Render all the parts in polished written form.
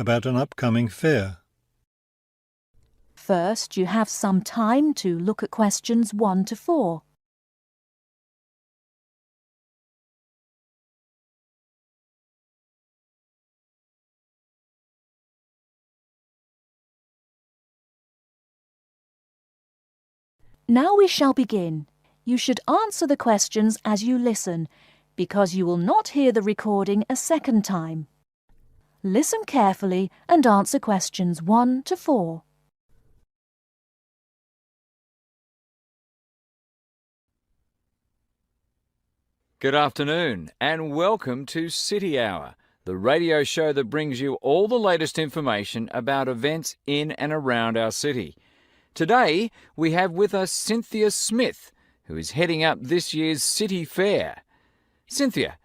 about an upcoming fair. First, you have some time to look at questions 1 to 4. Now we shall begin. You should answer the questions as you listen, because you will not hear the recording a second time. Listen carefully and answer questions 1 to 4. Good afternoon and welcome to City Hour, the radio show that brings you all the latest information about events in and around our city. Today we have with us Cynthia Smith, who is heading up this year's City Fair. Cynthia,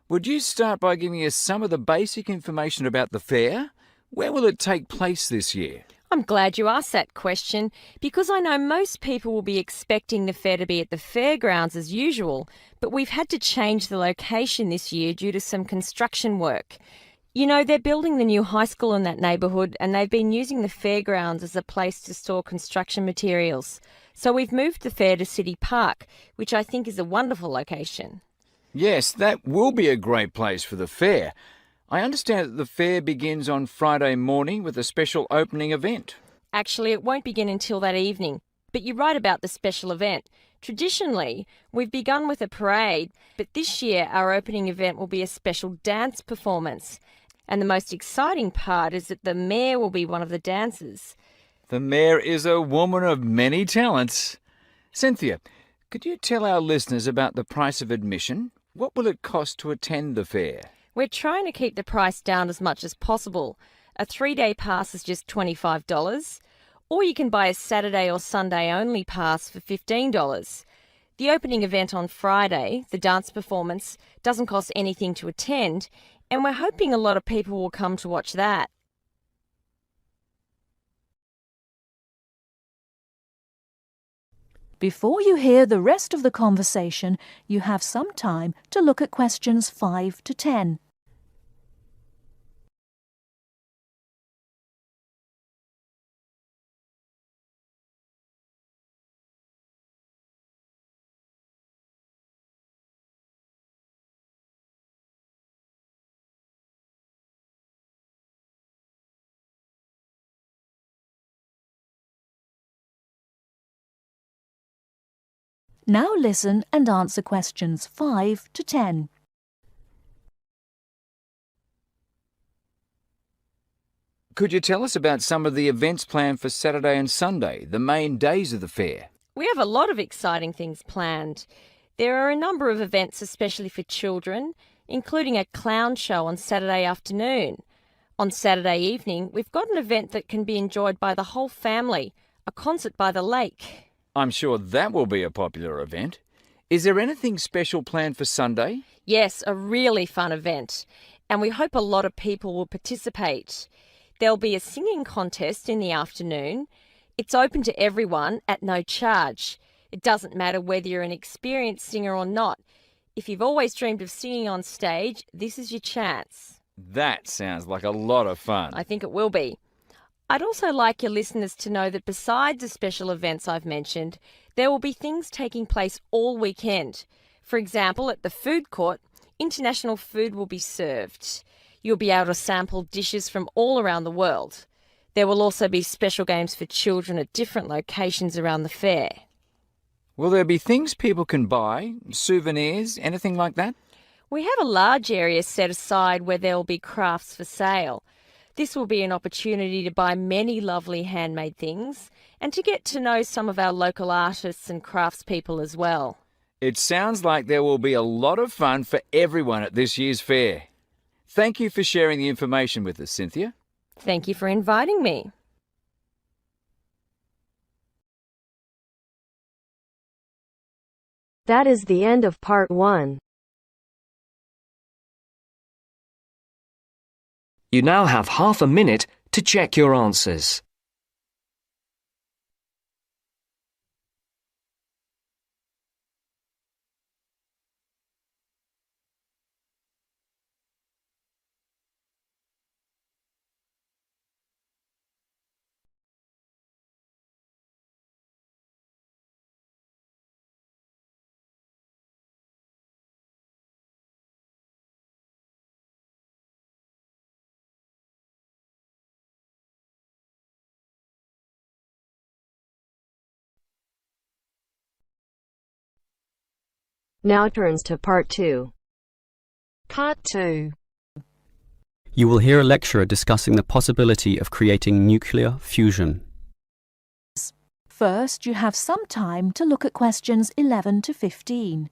would you start by giving us some of the basic information about the fair? Where will it take place this year? I'm glad you asked that question because I know most people will be expecting the fair to be at the fairgrounds as usual, but we've had to change the location this year due to some construction work. You know, they're building the new high school in that neighbourhood and they've been using the fairgrounds as a place to store construction materials. So we've moved the fair to City Park, which I think is a wonderful location. Yes, that will be a great place for the fair. I understand that the fair begins on Friday morning with a special opening event. Actually, it won't begin until that evening, but you're right about the special event. Traditionally, we've begun with a parade, but this year our opening event will be a special dance performance. And the most exciting part is that the mayor will be one of the dancers. The mayor is a woman of many talents. Cynthia, could you tell our listeners about the price of admission? What will it cost to attend the fair? We're trying to keep the price down as much as possible. A 3-day pass is just $25, or you can buy a Saturday or Sunday only pass for $15. The opening event on Friday, the dance performance, doesn't cost anything to attend, and we're hoping a lot of people will come to watch that. Before you hear the rest of the conversation, you have some time to look at questions 5 to 10. Now listen and answer questions 5 to 10. Could you tell us about some of the events planned for Saturday and Sunday, the main days of the fair? We have a lot of exciting things planned. There are a number of events especially for children, including a clown show on Saturday afternoon. On Saturday evening, we've got an event that can be enjoyed by the whole family, a concert by the lake. I'm sure that will be a popular event. Is there anything special planned for Sunday? Yes, a really fun event, and we hope a lot of people will participate. There'll be a singing contest in the afternoon. It's open to everyone at no charge. It doesn't matter whether you're an experienced singer or not. If you've always dreamed of singing on stage, this is your chance. That sounds like a lot of fun. I think it will be. I'd also like your listeners to know that besides the special events I've mentioned, there will be things taking place all weekend. For example, at the food court, international food will be served. You'll be able to sample dishes from all around the world. There will also be special games for children at different locations around the fair. Will there be things people can buy, souvenirs, anything like that? We have a large area set aside where there will be crafts for sale. This will be an opportunity to buy many lovely handmade things and to get to know some of our local artists and craftspeople as well. It sounds like there will be a lot of fun for everyone at this year's fair. Thank you for sharing the information with us, Cynthia. Thank you for inviting me. That is the end of part 1. You now have half a minute to check your answers. Now turns to part 2. Part 2. You will hear a lecturer discussing the possibility of creating nuclear fusion. First, you have some time to look at questions 11 to 15.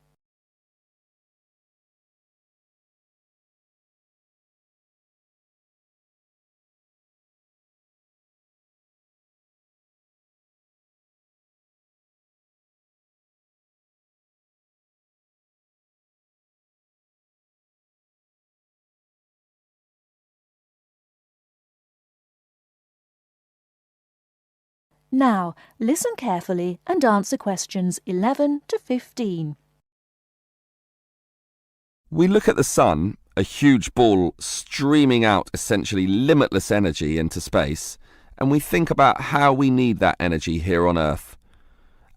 Now, listen carefully and answer questions 11 to 15. We look at the sun, a huge ball streaming out essentially limitless energy into space, and we think about how we need that energy here on Earth.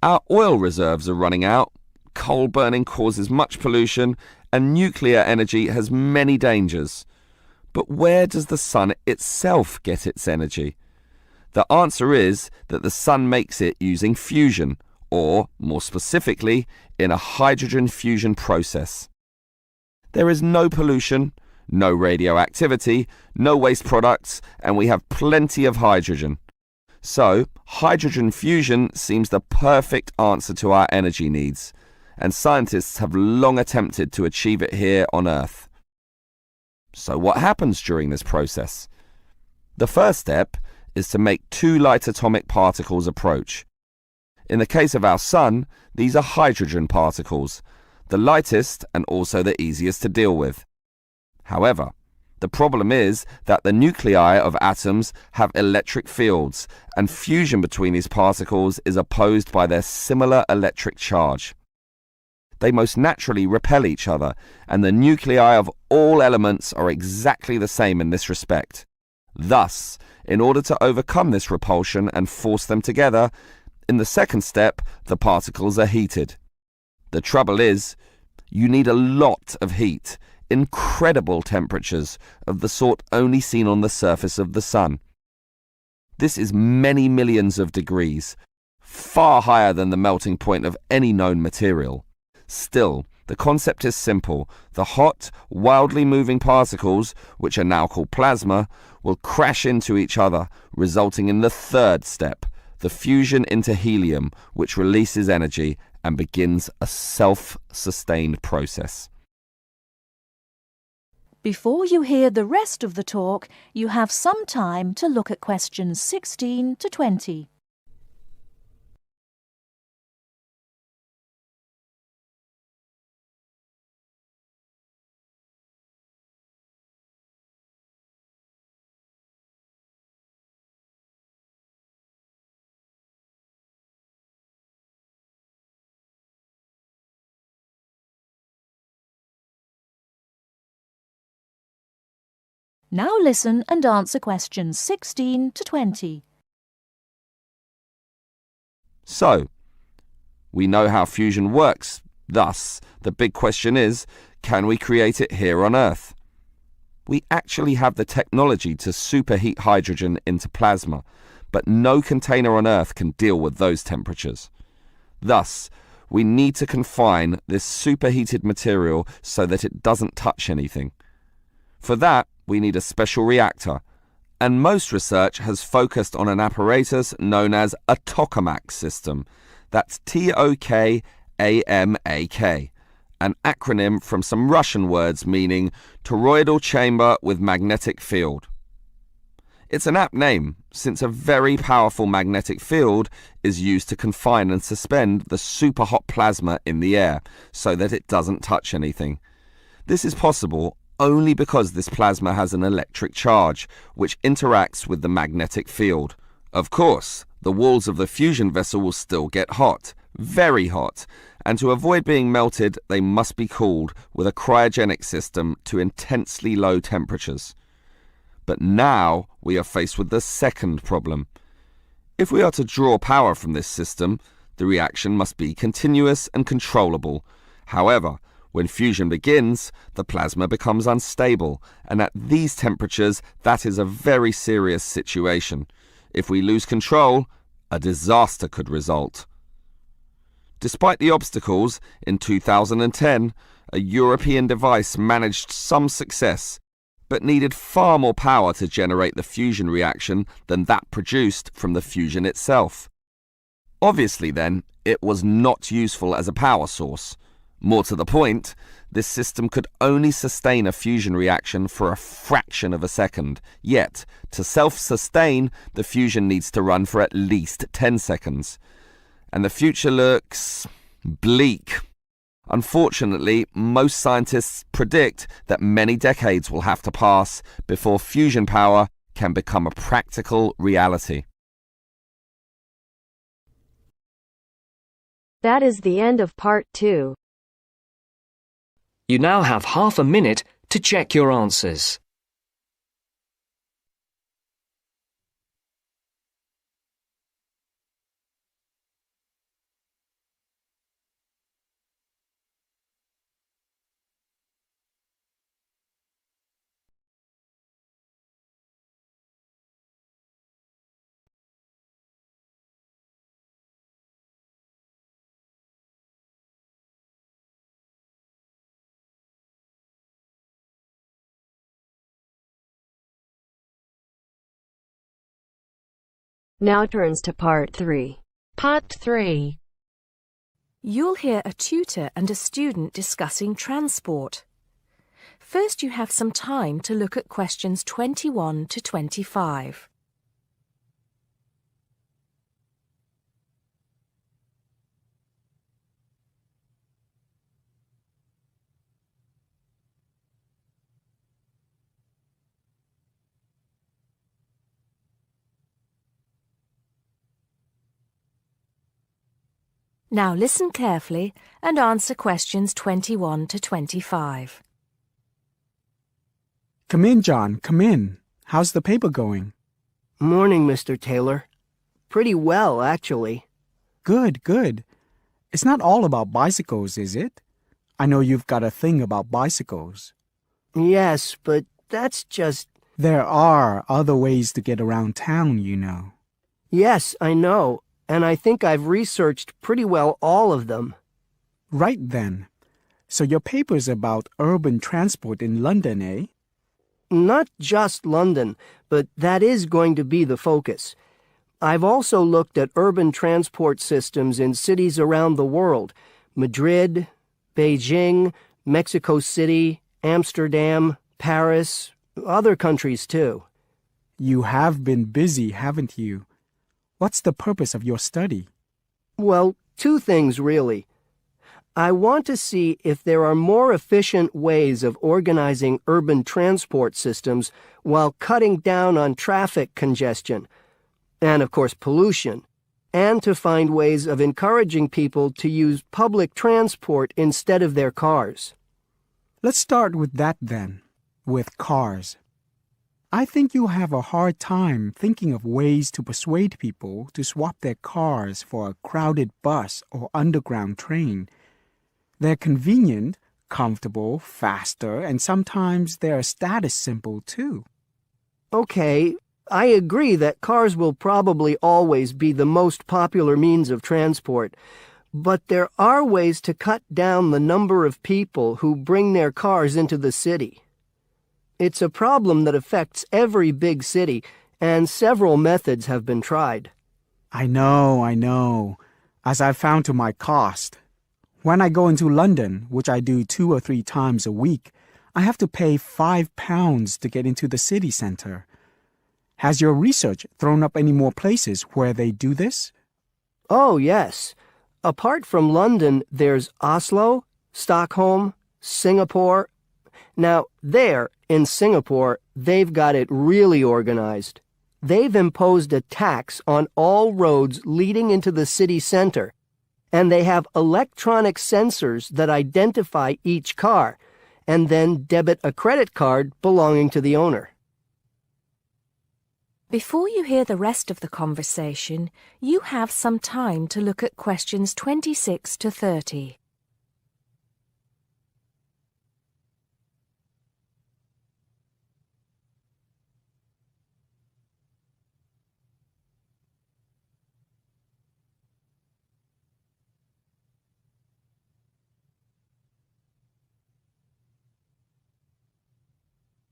Our oil reserves are running out, coal burning causes much pollution, and nuclear energy has many dangers. But where does the sun itself get its energy? The answer is that the sun makes it using fusion, or, more specifically, in a hydrogen fusion process. There is no pollution, no radioactivity, no waste products, and we have plenty of hydrogen. So, hydrogen fusion seems the perfect answer to our energy needs, and scientists have long attempted to achieve it here on Earth. So what happens during this process? The first step is to make two light atomic particles approach. In the case of our sun, these are hydrogen particles, the lightest and also the easiest to deal with. However, the problem is that the nuclei of atoms have electric fields, and fusion between these particles is opposed by their similar electric charge. They most naturally repel each other, and the nuclei of all elements are exactly the same in this respect. Thus, in order to overcome this repulsion and force them together, in the second step, the particles are heated. The trouble is, you need a lot of heat, incredible temperatures of the sort only seen on the surface of the sun. This is many millions of degrees, far higher than the melting point of any known material. Still, the concept is simple. The hot, wildly moving particles, which are now called plasma, will crash into each other, resulting in the third step, the fusion into helium, which releases energy and begins a self-sustained process. Before you hear the rest of the talk, you have some time to look at questions 16 to 20. Now listen and answer questions 16 to 20. So, we know how fusion works. Thus, the big question is, can we create it here on Earth? We actually have the technology to superheat hydrogen into plasma, but no container on Earth can deal with those temperatures. Thus, we need to confine this superheated material so that it doesn't touch anything. For that, we need a special reactor, and most research has focused on an apparatus known as a tokamak system. That's Tokamak, an acronym from some Russian words meaning toroidal chamber with magnetic field. It's an apt name, since a very powerful magnetic field is used to confine and suspend the super hot plasma in the air so that it doesn't touch anything. This is possible only because this plasma has an electric charge, which interacts with the magnetic field. Of course, the walls of the fusion vessel will still get hot, very hot, and to avoid being melted, they must be cooled with a cryogenic system to intensely low temperatures. But now we are faced with the second problem. If we are to draw power from this system, the reaction must be continuous and controllable. However, when fusion begins, the plasma becomes unstable, and at these temperatures, that is a very serious situation. If we lose control, a disaster could result. Despite the obstacles, in 2010, a European device managed some success, but needed far more power to generate the fusion reaction than that produced from the fusion itself. Obviously then, it was not useful as a power source. More to the point, this system could only sustain a fusion reaction for a fraction of a second, yet, to self-sustain, the fusion needs to run for at least 10 seconds. And the future looks bleak. Unfortunately, most scientists predict that many decades will have to pass before fusion power can become a practical reality. That is the end of part 2. You now have half a minute to check your answers. Now turns to part 3. Part 3. You'll hear a tutor and a student discussing transport. First, you have some time to look at questions 21 to 25. Now listen carefully and answer questions 21 to 25. Come in, John, come in. How's the paper going? Morning, Mr. Taylor. Pretty well, actually. Good, good. It's not all about bicycles, is it? I know you've got a thing about bicycles. Yes, but that's just... There are other ways to get around town, you know. Yes, I know, and I think I've researched pretty well all of them. Right then. So your paper's about urban transport in London, eh? Not just London, but that is going to be the focus. I've also looked at urban transport systems in cities around the world. Madrid, Beijing, Mexico City, Amsterdam, Paris, other countries too. You have been busy, haven't you? What's the purpose of your study? Well, two things really. I want to see if there are more efficient ways of organizing urban transport systems while cutting down on traffic congestion, and of course pollution, and to find ways of encouraging people to use public transport instead of their cars. Let's start with that then, with cars. I think you'll have a hard time thinking of ways to persuade people to swap their cars for a crowded bus or underground train. They're convenient, comfortable, faster, and sometimes they're a status symbol too. Okay, I agree that cars will probably always be the most popular means of transport, but there are ways to cut down the number of people who bring their cars into the city. It's a problem that affects every big city, and several methods have been tried. I know, as I've found to my cost. When I go into London, which I do 2 or 3 times a week, I have to pay £5 to get into the city centre. Has your research thrown up any more places where they do this? Oh, yes. Apart from London, there's Oslo, Stockholm, Singapore. Now, there, in Singapore, they've got it really organized. They've imposed a tax on all roads leading into the city center, and they have electronic sensors that identify each car, and then debit a credit card belonging to the owner. Before you hear the rest of the conversation, you have some time to look at questions 26 to 30.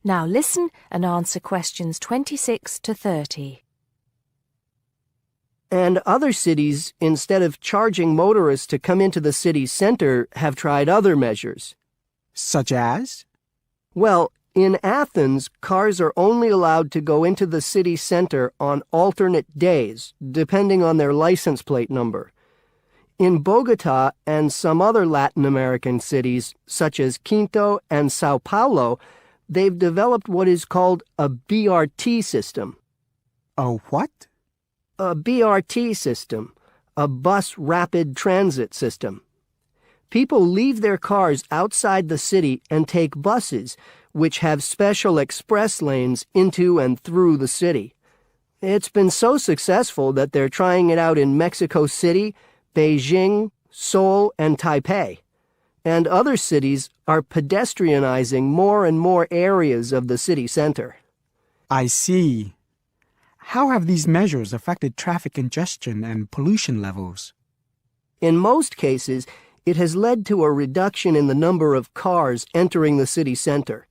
Now listen and answer questions 26 to 30. And other cities, instead of charging motorists to come into the city center, have tried other measures. Such as? Well, in Athens, cars are only allowed to go into the city center on alternate days, depending on their license plate number. In Bogota and some other Latin American cities, such as Quito and Sao Paulo, they've developed what is called a BRT system. A what? A BRT system, a bus rapid transit system. People leave their cars outside the city and take buses, which have special express lanes into and through the city. It's been so successful that they're trying it out in Mexico City, Beijing, Seoul, and Taipei. And other cities are pedestrianizing more and more areas of the city center. I see. How have these measures affected traffic congestion and pollution levels? In most cases, it has led to a reduction in the number of cars entering the city center.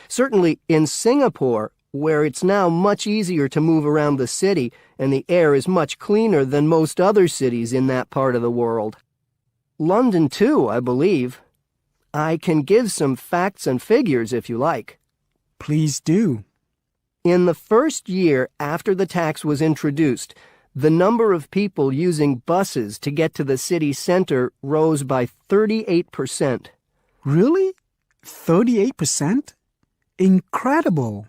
Certainly in Singapore, where it's now much easier to move around the city and the air is much cleaner than most other cities in that part of the world. London too, I believe. I can give some facts and figures if you like. Please do. In the first year after the tax was introduced, the number of people using buses to get to the city center rose by 38%. Really? 38%? Incredible!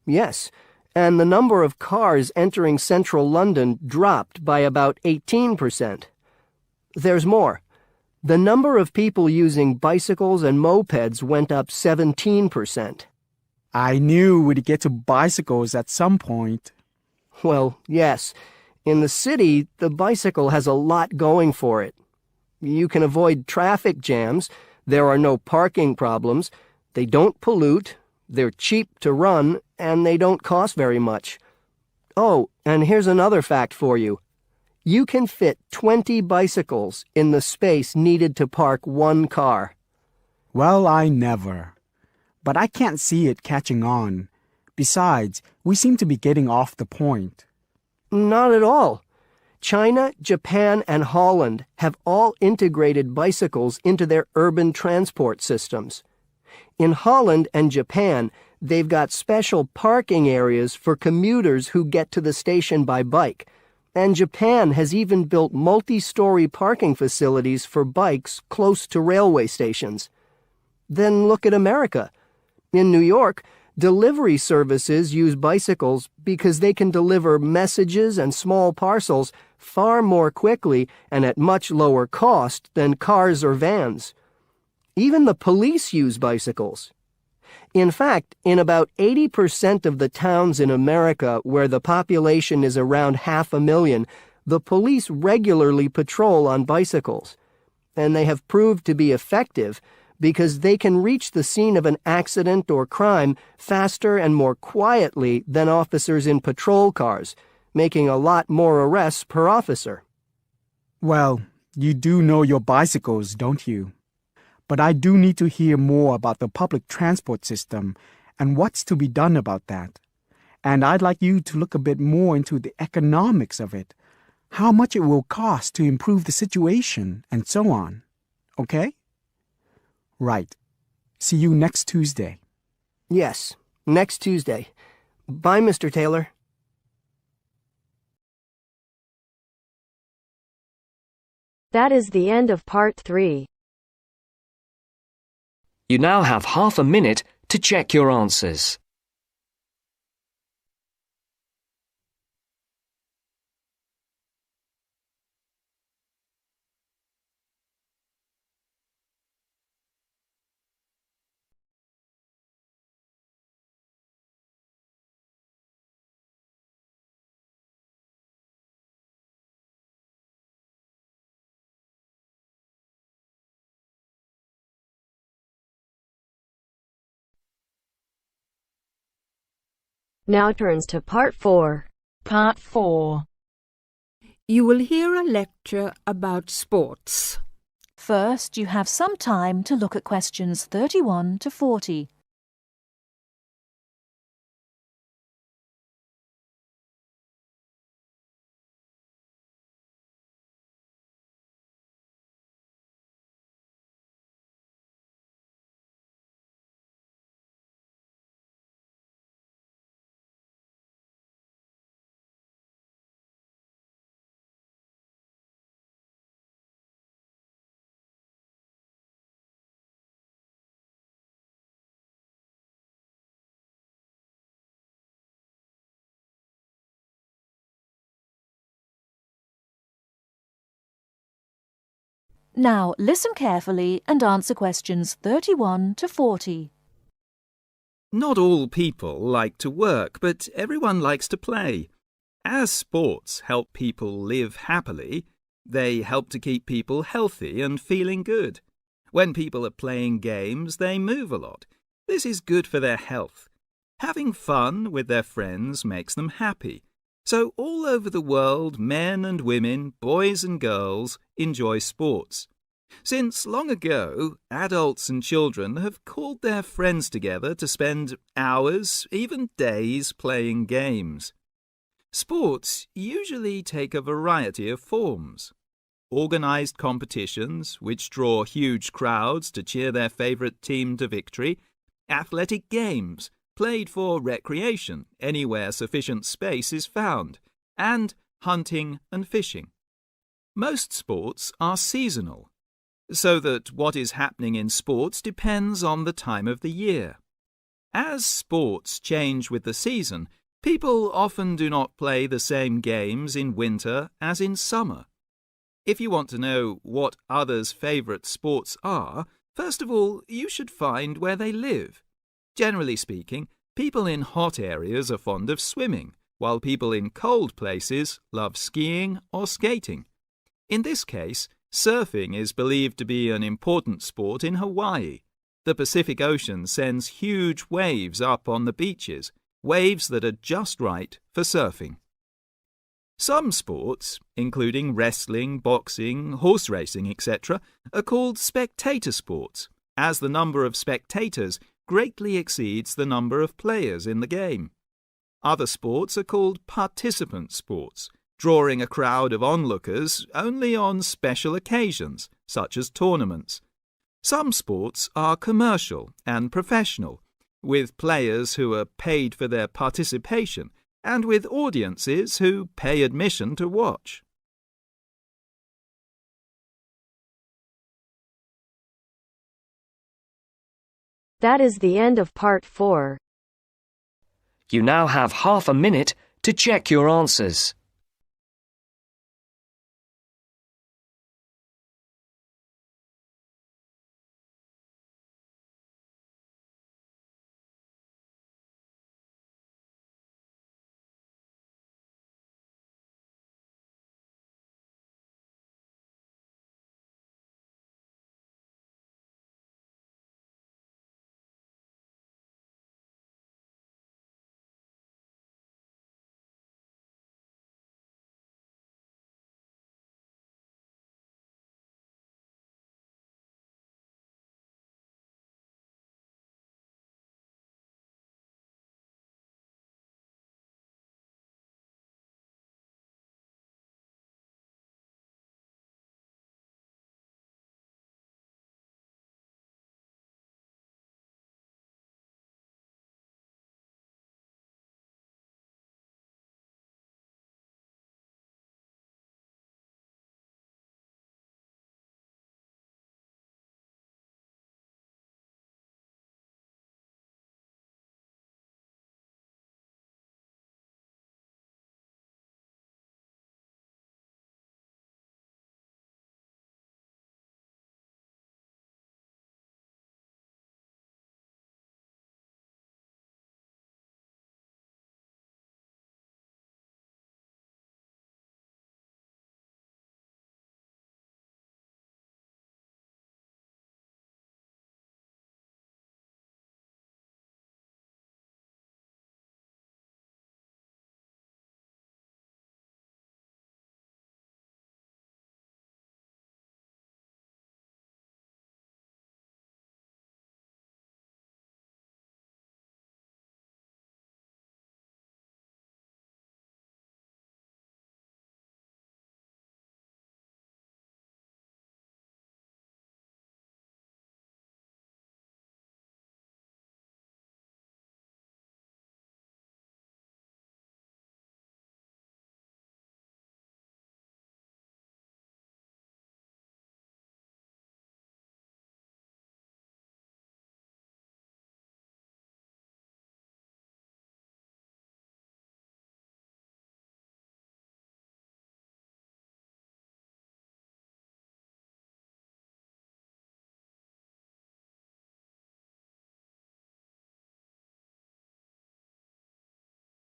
Yes, and the number of cars entering central London dropped by about 18%. There's more. The number of people using bicycles and mopeds went up 17%. I knew we'd get to bicycles at some point. Well, yes. In the city, the bicycle has a lot going for it. You can avoid traffic jams, there are no parking problems, they don't pollute, they're cheap to run, and they don't cost very much. Oh, and here's another fact for you. You can fit 20 bicycles in the space needed to park one car. Well, I never. But I can't see it catching on. Besides, we seem to be getting off the point. Not at all. China, Japan, and Holland have all integrated bicycles into their urban transport systems. In Holland and Japan, they've got special parking areas for commuters who get to the station by bike, and Japan has even built multi-story parking facilities for bikes close to railway stations. Then look at America. In New York, delivery services use bicycles because they can deliver messages and small parcels far more quickly and at much lower cost than cars or vans. Even the police use bicycles. In fact, in about 80% of the towns in America where the population is around 500,000, the police regularly patrol on bicycles. And they have proved to be effective because they can reach the scene of an accident or crime faster and more quietly than officers in patrol cars, making a lot more arrests per officer. Well, you do know your bicycles, don't you? But I do need to hear more about the public transport system and what's to be done about that. And I'd like you to look a bit more into the economics of it, how much it will cost to improve the situation, and so on. Okay? Right. See you next Tuesday. Yes, next Tuesday. Bye, Mr. Taylor. That is the end of part 3. You now have half a minute to check your answers. Now turns to part 4. Part 4. You will hear a lecture about sports. First, you have some time to look at questions 31 to 40. Now listen carefully and answer questions 31 to 40. Not all people like to work, but everyone likes to play. As sports help people live happily, they help to keep people healthy and feeling good. When people are playing games, they move a lot. This is good for their health. Having fun with their friends makes them happy. So all over the world, men and women, boys and girls enjoy sports. Since long ago, adults and children have called their friends together to spend hours, even days, playing games. Sports usually take a variety of forms. Organised competitions, which draw huge crowds to cheer their favourite team to victory, athletic games, played for recreation anywhere sufficient space is found, and hunting and fishing. Most sports are seasonal, so that what is happening in sports depends on the time of the year. As sports change with the season, people often do not play the same games in winter as in summer. If you want to know what others' favourite sports are, first of all, you should find where they live. Generally speaking, people in hot areas are fond of swimming, while people in cold places love skiing or skating. In this case, surfing is believed to be an important sport in Hawaii. The Pacific Ocean sends huge waves up on the beaches, waves that are just right for surfing. Some sports, including wrestling, boxing, horse racing, etc., are called spectator sports, as the number of spectators greatly exceeds the number of players in the game. Other sports are called participant sports, drawing a crowd of onlookers only on special occasions, such as tournaments. Some sports are commercial and professional, with players who are paid for their participation and with audiences who pay admission to watch. That is the end of part 4. You now have half a minute to check your answers.